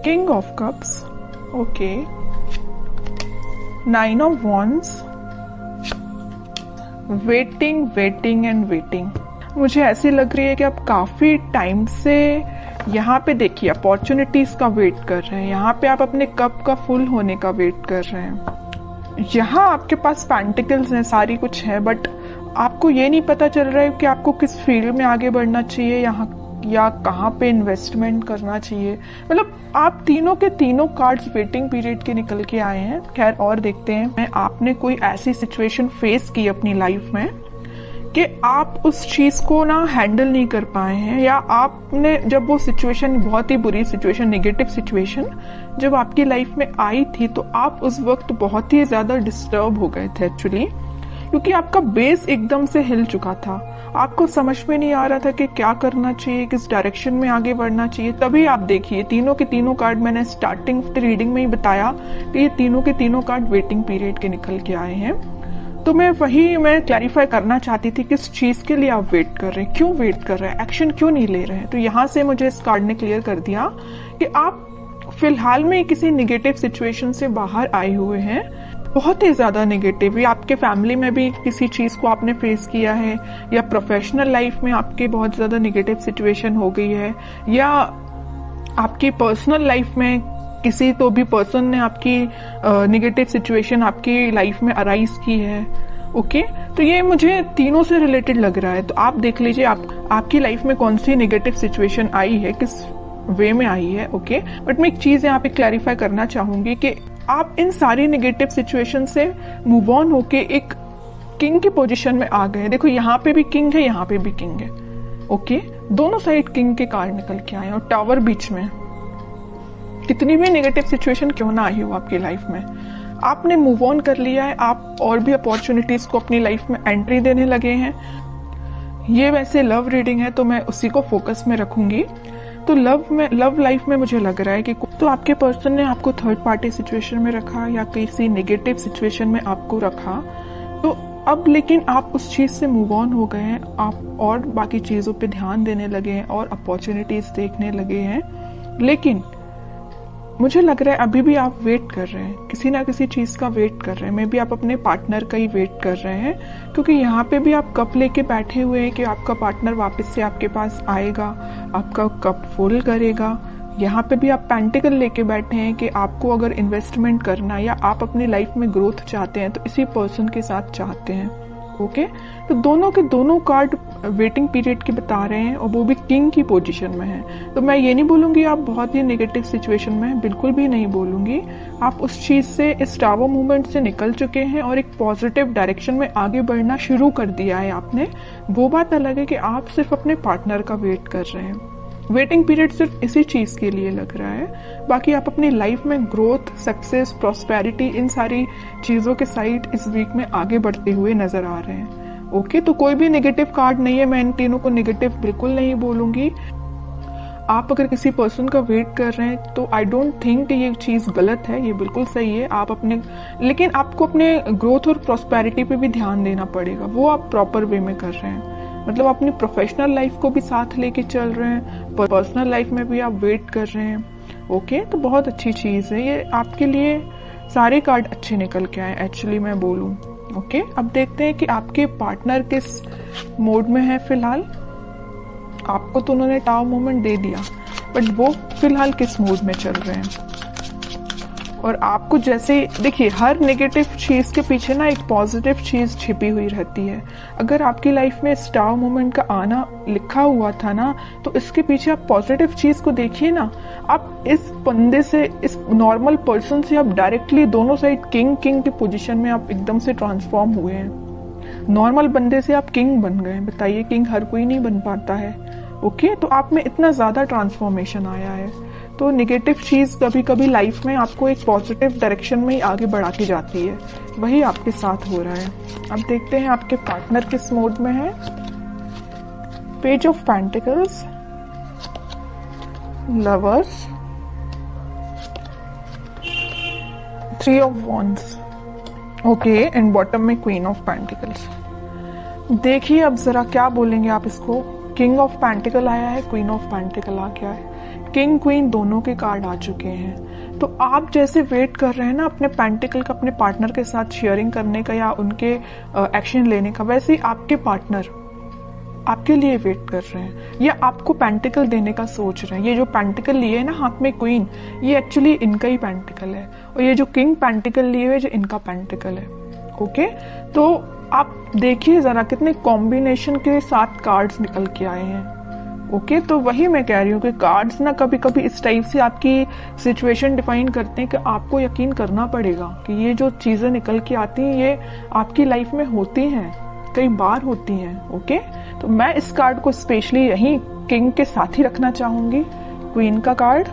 King of cups, okay, 9 of wands, waiting waiting and waiting. मुझे ऐसी लग रही है कि आप काफी टाइम से यहाँ पे देखिए अपॉर्चुनिटीज का वेट कर रहे हैं, यहाँ पे आप अपने कप का फुल होने का वेट कर रहे हैं। यहाँ आपके पास पेंटिकल्स हैं, सारी कुछ है, बट आपको ये नहीं पता चल रहा है कि आपको किस फील्ड में आगे बढ़ना चाहिए यहाँ या कहाँ पे इन्वेस्टमेंट करना चाहिए। मतलब आप तीनों के तीनों कार्ड्स वेटिंग पीरियड के निकल के आए हैं। खैर और देखते हैं, आपने कोई ऐसी सिचुएशन फेस की अपनी लाइफ में कि आप उस चीज को ना हैंडल नहीं कर पाए हैं, या आपने जब वो सिचुएशन, बहुत ही बुरी सिचुएशन, नेगेटिव सिचुएशन जब आपकी लाइफ में आई थी, तो आप उस वक्त बहुत ही ज्यादा डिस्टर्ब हो गए थे एक्चुअली, क्योंकि आपका बेस एकदम से हिल चुका था। आपको समझ में नहीं आ रहा था कि क्या करना चाहिए, किस डायरेक्शन में आगे बढ़ना चाहिए। तभी आप देखिए तीनों के तीनों कार्ड, मैंने स्टार्टिंग रीडिंग में ही बताया कि ये तीनों के तीनों कार्ड वेटिंग पीरियड के निकल के आए हैं। तो मैं क्लैरिफाई करना चाहती थी किस चीज के लिए आप वेट कर रहे हैं, क्यों वेट कर रहे हैं, एक्शन क्यों नहीं ले रहे हैं। तो यहाँ से मुझे इस कार्ड ने क्लियर कर दिया कि आप फिलहाल में किसी निगेटिव सिचुएशन से बाहर आए हुए हैं, बहुत ही ज्यादा नेगेटिव, या आपके फैमिली में भी किसी चीज को आपने फेस किया है, या प्रोफेशनल लाइफ में आपके बहुत ज्यादा नेगेटिव सिचुएशन हो गई है, या आपकी पर्सनल लाइफ में किसी तो भी पर्सन ने आपकी नेगेटिव सिचुएशन आपकी लाइफ में अराइज की है। ओके, तो ये मुझे तीनों से रिलेटेड लग रहा है। तो आप देख लीजिए आपकी लाइफ में कौन सी नेगेटिव सिचुएशन आई है, किस वे में आई है। ओके, बट मैं एक चीज यहाँ पे क्लैरिफाई करना चाहूंगी कि आप इन सारी नेगेटिव सिचुएशन से मूव ऑन होके एक किंग की पोजीशन में आ गए। देखो यहाँ पे भी किंग है, यहाँ पे भी किंग है। ओके, दोनों साइड किंग के कार्ड निकल के आए और टावर बीच में। कितनी भी नेगेटिव सिचुएशन क्यों ना आई हो आपकी लाइफ में, आपने मूव ऑन कर लिया है, आप और भी अपॉर्चुनिटीज को अपनी लाइफ में एंट्री देने लगे हैं। ये वैसे लव रीडिंग है तो मैं उसी को फोकस में रखूंगी। तो लव लाइफ में मुझे लग रहा है कि तो आपके पर्सन ने आपको थर्ड पार्टी सिचुएशन में रखा या किसी नेगेटिव सिचुएशन में आपको रखा, तो अब लेकिन आप उस चीज से मूव ऑन हो गए हैं, आप और बाकी चीजों पे ध्यान देने लगे हैं और अपॉर्चुनिटीज देखने लगे हैं। लेकिन मुझे लग रहा है अभी भी आप वेट कर रहे हैं, किसी ना किसी चीज का वेट कर रहे हैं। मे बी आप अपने पार्टनर का ही वेट कर रहे हैं, क्योंकि यहाँ पे भी आप कप लेके बैठे हुए हैं कि आपका पार्टनर वापस से आपके पास आएगा, आपका कप फुल करेगा। यहाँ पे भी आप पेंटिकल लेके बैठे हैं कि आपको अगर इन्वेस्टमेंट करना या आप अपनी लाइफ में ग्रोथ चाहते हैं तो इसी पर्सन के साथ चाहते हैं। ओके, तो दोनों के दोनों कार्ड वेटिंग पीरियड के बता रहे हैं और वो भी किंग की पोजीशन में है। तो मैं ये नहीं बोलूंगी आप बहुत ही नेगेटिव सिचुएशन में हैं, बिल्कुल भी नहीं बोलूंगी। आप उस चीज से, इस टावर मूवमेंट से निकल चुके हैं और एक पॉजिटिव डायरेक्शन में आगे बढ़ना शुरू कर दिया है आपने। वो बात अलग है कि आप सिर्फ अपने पार्टनर का वेट कर रहे हैं। वेटिंग पीरियड सिर्फ इसी चीज के लिए लग रहा है, बाकी आप अपनी लाइफ में ग्रोथ, सक्सेस, प्रॉस्पेरिटी, इन सारी चीजों के साइड इस वीक में आगे बढ़ते हुए नजर आ रहे हैं। ओके, तो कोई भी नेगेटिव कार्ड नहीं है, मैं इन तीनों को नेगेटिव बिल्कुल नहीं बोलूंगी। आप अगर किसी पर्सन का वेट कर रहे हैं तो आई डोंट थिंक ये चीज गलत है, ये बिल्कुल सही है। आप अपने, लेकिन आपको अपने ग्रोथ और प्रॉस्पेरिटी पे भी ध्यान देना पड़ेगा, वो आप प्रॉपर वे में कर रहे हैं। मतलब अपनी प्रोफेशनल लाइफ को भी साथ लेके चल रहे हैं, पर्सनल लाइफ में भी आप वेट कर रहे हैं। ओके, तो बहुत अच्छी चीज है ये, आपके लिए सारे कार्ड अच्छे निकल के आए एक्चुअली मैं बोलूं। ओके, अब देखते हैं कि आपके पार्टनर किस मोड में है फिलहाल। आपको तो उन्होंने टावर मूवमेंट दे दिया, बट वो फिलहाल किस मूड में चल रहे हैं। और आपको जैसे देखिए, हर नेगेटिव चीज के पीछे ना एक पॉजिटिव चीज छिपी हुई रहती है। अगर आपकी लाइफ में स्टार मोमेंट का आना लिखा हुआ था ना, तो इसके पीछे आप पॉजिटिव चीज को देखिए ना। आप इस बंदे से, इस नॉर्मल पर्सन से आप डायरेक्टली दोनों साइड किंग की पोजीशन में आप एकदम से ट्रांसफॉर्म हुए हैं। नॉर्मल बंदे से आप किंग बन गए। बताइए, किंग हर कोई नहीं बन पाता है। ओके, तो आप में इतना ज्यादा ट्रांसफॉर्मेशन आया है। तो नेगेटिव चीज कभी कभी लाइफ में आपको एक पॉजिटिव डायरेक्शन में ही आगे बढ़ाती जाती है, वही आपके साथ हो रहा है। अब देखते हैं आपके पार्टनर किस मोड में है। Page of pentacles, lovers, 3 of wands, okay, and bottom में क्वीन ऑफ पेंटिकल्स। देखिए अब जरा क्या बोलेंगे आप इसको। किंग ऑफ पेंटिकल आया है, क्वीन ऑफ पेंटिकल आ गया है। किंग क्वीन दोनों के कार्ड आ चुके हैं। तो आप जैसे वेट कर रहे हैं ना अपने पेंटिकल का अपने पार्टनर के साथ शेयरिंग करने का या उनके एक्शन लेने का, वैसे ही आपके पार्टनर आपके लिए वेट कर रहे हैं या आपको पेंटिकल देने का सोच रहे हैं। ये जो पेंटिकल लिए है ना हाथ में क्वीन, ये एक्चुअली इनका ही पेंटिकल है, और ये जो किंग पेंटिकल लिए हुए जो इनका पेंटिकल है। ओके, तो आप देखिए जरा कितने कॉम्बिनेशन के साथ कार्ड्स निकल के आए हैं। ओके, तो वही मैं कह रही हूँ कि कार्ड्स ना कभी कभी इस टाइप से आपकी सिचुएशन डिफाइन करते हैं कि आपको यकीन करना पड़ेगा कि ये जो चीजें निकल के आती हैं ये आपकी लाइफ में होती हैं, कई बार होती हैं। ओके, तो मैं इस कार्ड को स्पेशली यही किंग के साथ ही रखना चाहूंगी, क्वीन का कार्ड।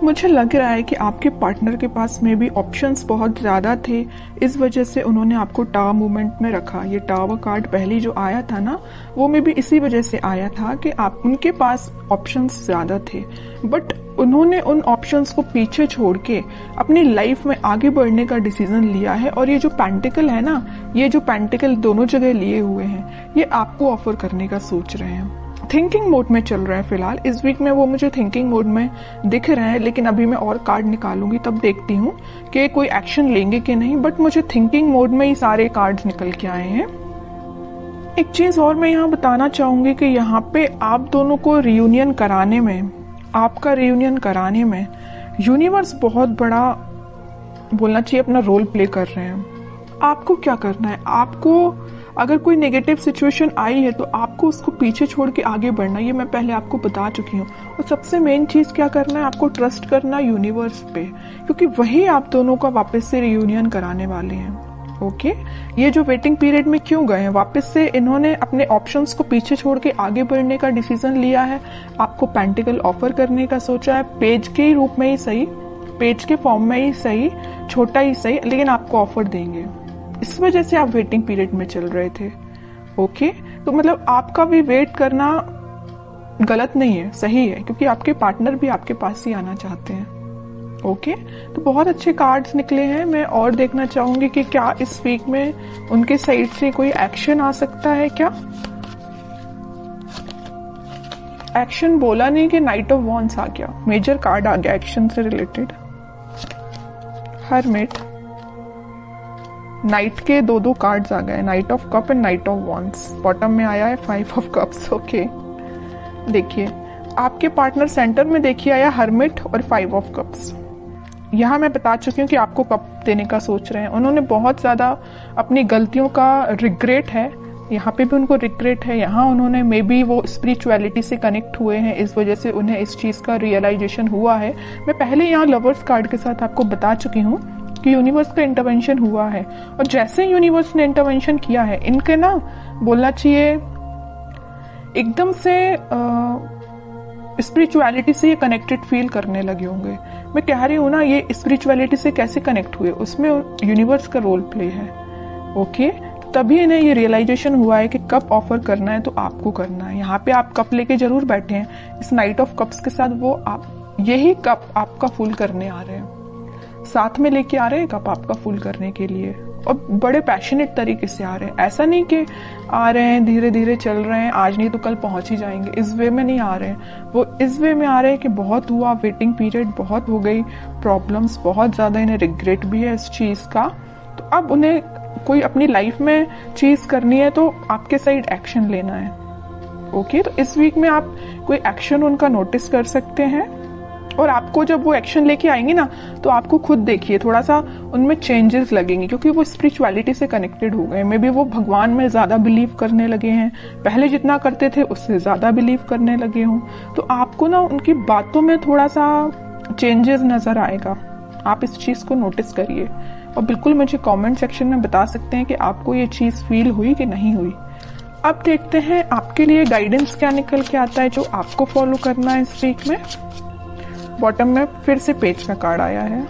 मुझे लग रहा है कि आपके पार्टनर के पास में भी ऑप्शंस बहुत ज्यादा थे, इस वजह से उन्होंने आपको टावर मूवमेंट में रखा। ये टावर कार्ड पहले जो आया था ना, वो में भी इसी वजह से आया था कि आप उनके पास ऑप्शंस ज्यादा थे, बट उन्होंने उन ऑप्शंस को पीछे छोड़ के अपनी लाइफ में आगे बढ़ने का डिसीजन लिया है। और ये जो पेंटिकल है ना, ये जो पेंटिकल दोनों जगह लिए हुए हैं, ये आपको ऑफर करने का सोच रहे हैं। थिंकिंग मोड में चल रहा है फिलहाल, इस वीक में वो मुझे थिंकिंग मोड में दिख रहे हैं, लेकिन अभी मैं और कार्ड निकालूंगी तब देखती हूँ कि कोई एक्शन लेंगे कि नहीं, बट मुझे थिंकिंग मोड में ही सारे कार्ड्स निकल के आए हैं। एक चीज और मैं यहाँ बताना चाहूंगी कि यहाँ पे आप दोनों को रियूनियन कराने में, आपका रियूनियन कराने में यूनिवर्स बहुत बड़ा बोलना चाहिए अपना रोल प्ले कर रहे हैं। आपको क्या करना है, आपको अगर कोई नेगेटिव सिचुएशन आई है तो आपको उसको पीछे छोड़ के आगे बढ़ना, ये मैं पहले आपको बता चुकी हूँ। और सबसे मेन चीज क्या करना है, आपको ट्रस्ट करना यूनिवर्स पे, क्योंकि वही आप दोनों का वापस से रियूनियन कराने वाले हैं। ओके, ये जो वेटिंग पीरियड में क्यों गए हैं, वापस से इन्होंने अपने ऑप्शंस को पीछे छोड़ के आगे बढ़ने का डिसीजन लिया है, आपको पेंटिकल ऑफर करने का सोचा है, पेज के रूप में ही सही, पेज के फॉर्म में ही सही, छोटा ही सही, लेकिन आपको ऑफर देंगे। इस वजह से आप वेटिंग पीरियड में चल रहे थे। ओके, तो मतलब आपका भी वेट करना गलत नहीं है, सही है, क्योंकि आपके पार्टनर भी आपके पास ही आना चाहते हैं। ओके, तो बहुत अच्छे कार्ड्स निकले हैं। मैं और देखना चाहूंगी कि क्या इस वीक में उनके साइड से कोई एक्शन आ सकता है। क्या एक्शन बोला नहीं कि नाइट ऑफ वॉन्ड्स आ गया, मेजर कार्ड आ गया एक्शन से रिलेटेड। हरमिट, नाइट के दो कार्ड्स आ गए, night of cup and night of wands. Bottom में आया है 5 ऑफ कप्स। ओके, देखिए आपके पार्टनर सेंटर में देखिए आया हरमिट और 5 ऑफ कप्स। यहाँ मैं बता चुकी हूँ कि आपको कप देने का सोच रहे हैं। उन्होंने बहुत ज्यादा अपनी गलतियों का रिग्रेट है, यहाँ पे भी उनको रिग्रेट है। यहाँ उन्होंने मे बी वो स्पिरिचुअलिटी से कनेक्ट हुए हैं, इस वजह से उन्हें इस चीज का रियलाइजेशन हुआ है। मैं पहले यहाँ लवर्स कार्ड के साथ आपको बता चुकी हूँ कि यूनिवर्स का इंटरवेंशन हुआ है, और जैसे यूनिवर्स ने इंटरवेंशन किया है, इनके ना बोलना चाहिए एकदम से स्पिरिचुअलिटी से ये कनेक्टेड फील करने लगे होंगे। मैं कह रही हूँ ना, ये स्पिरिचुअलिटी से कैसे कनेक्ट हुए, उसमें यूनिवर्स का रोल प्ले है। ओके, तभी इन्हें ये रियलाइजेशन हुआ है कि कप ऑफर करना है तो आपको करना है। यहाँ पे आप कप लेके जरूर बैठे हैं, इस नाइट ऑफ कप्स के साथ वो आप यही कप आपका फुल करने आ रहे हैं, साथ में लेके आ रहे हैं कप आपका फुल करने के लिए, और बड़े पैशनेट तरीके से आ रहे हैं। ऐसा नहीं कि आ रहे हैं धीरे धीरे चल रहे हैं, आज नहीं तो कल पहुंच ही जाएंगे, इस वे में नहीं आ रहे हैं। वो इस वे में आ रहे हैं कि बहुत हुआ, वेटिंग पीरियड बहुत हो गई, प्रॉब्लम्स बहुत ज्यादा, इन्हें रिग्रेट भी है इस चीज का। तो अब उन्हें कोई अपनी लाइफ में चीज करनी है तो आपके साइड एक्शन लेना है। ओके, तो इस वीक में आप कोई एक्शन उनका नोटिस कर सकते हैं, और आपको जब वो एक्शन लेके आएंगे ना, तो आपको खुद देखिए थोड़ा सा उनमें चेंजेस लगेंगे, क्योंकि वो स्पिरिचुअलिटी से कनेक्टेड हो गए। मे बी वो भगवान में ज्यादा बिलीव करने लगे हैं, पहले जितना करते थे उससे ज्यादा बिलीव करने लगे हों। तो आपको ना उनकी बातों में थोड़ा सा चेंजेस नजर आएगा, आप इस चीज को नोटिस करिए, और बिल्कुल मुझे कमेंट सेक्शन में बता सकते हैं कि आपको ये चीज फील हुई कि नहीं हुई। अब देखते हैं आपके लिए गाइडेंस क्या निकल के आता है जो आपको फॉलो करना है इस वीक में। बॉटम में फिर से पेज का कार्ड आया है।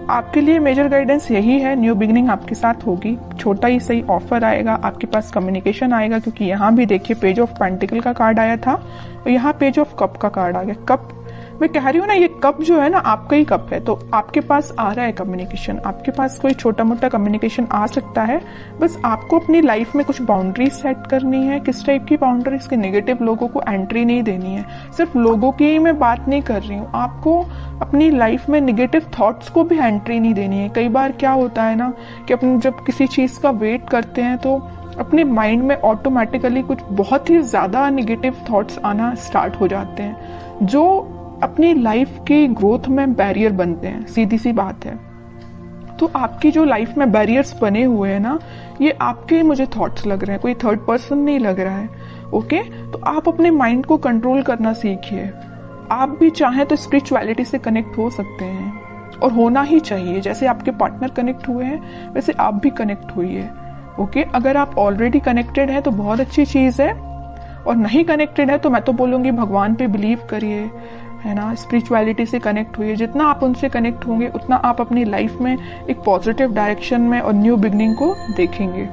आपके लिए मेजर गाइडेंस यही है, न्यू बिगिनिंग आपके साथ होगी, छोटा ही सही ऑफर आएगा, आपके पास कम्युनिकेशन आएगा, क्योंकि यहाँ भी देखिए पेज ऑफ पेंटिकल का कार्ड आया था और यहाँ पेज ऑफ कप का कार्ड आ गया। कप मैं कह रही हूँ ना, ये कप जो है ना आपका ही कप है, तो आपके पास आ रहा है कम्युनिकेशन, आपके पास कोई छोटा मोटा कम्युनिकेशन आ सकता है। बस आपको अपनी लाइफ में कुछ बाउंड्रीज सेट करनी है। किस टाइप की बाउंड्रीज? के नेगेटिव लोगों को एंट्री नहीं देनी है। सिर्फ लोगों की ही मैं बात नहीं कर रही हूँ, आपको अपनी लाइफ में नेगेटिव थॉट्स को भी एंट्री नहीं देनी है। कई बार क्या होता है ना कि अपन जब किसी चीज का वेट करते हैं तो अपने माइंड में ऑटोमेटिकली कुछ बहुत ही ज्यादा नेगेटिव थॉट्स आना स्टार्ट हो जाते हैं, जो अपनी लाइफ की ग्रोथ में बैरियर बनते हैं। सीधी सी बात है। तो आपकी जो लाइफ में बैरियर्स बने हुए हैं ना, ये आपके मुझे थॉट्स लग रहे हैं, कोई थर्ड पर्सन नहीं लग रहा है। ओके, तो आप अपने माइंड को कंट्रोल करना सीखिए। आप भी चाहें तो स्पिरिचुअलिटी से कनेक्ट हो सकते हैं, और होना ही चाहिए। जैसे आपके पार्टनर कनेक्ट हुए हैं वैसे आप भी कनेक्ट हुइए। ओके, अगर आप ऑलरेडी कनेक्टेड हैं तो बहुत अच्छी चीज है, और नहीं कनेक्टेड है तो मैं तो बोलूंगी भगवान पे बिलीव करिए, है ना, स्पिरिचुअलिटी से कनेक्ट हुइए। जितना आप उनसे कनेक्ट होंगे उतना आप अपनी लाइफ में एक पॉजिटिव डायरेक्शन में और न्यू बिगनिंग को देखेंगे।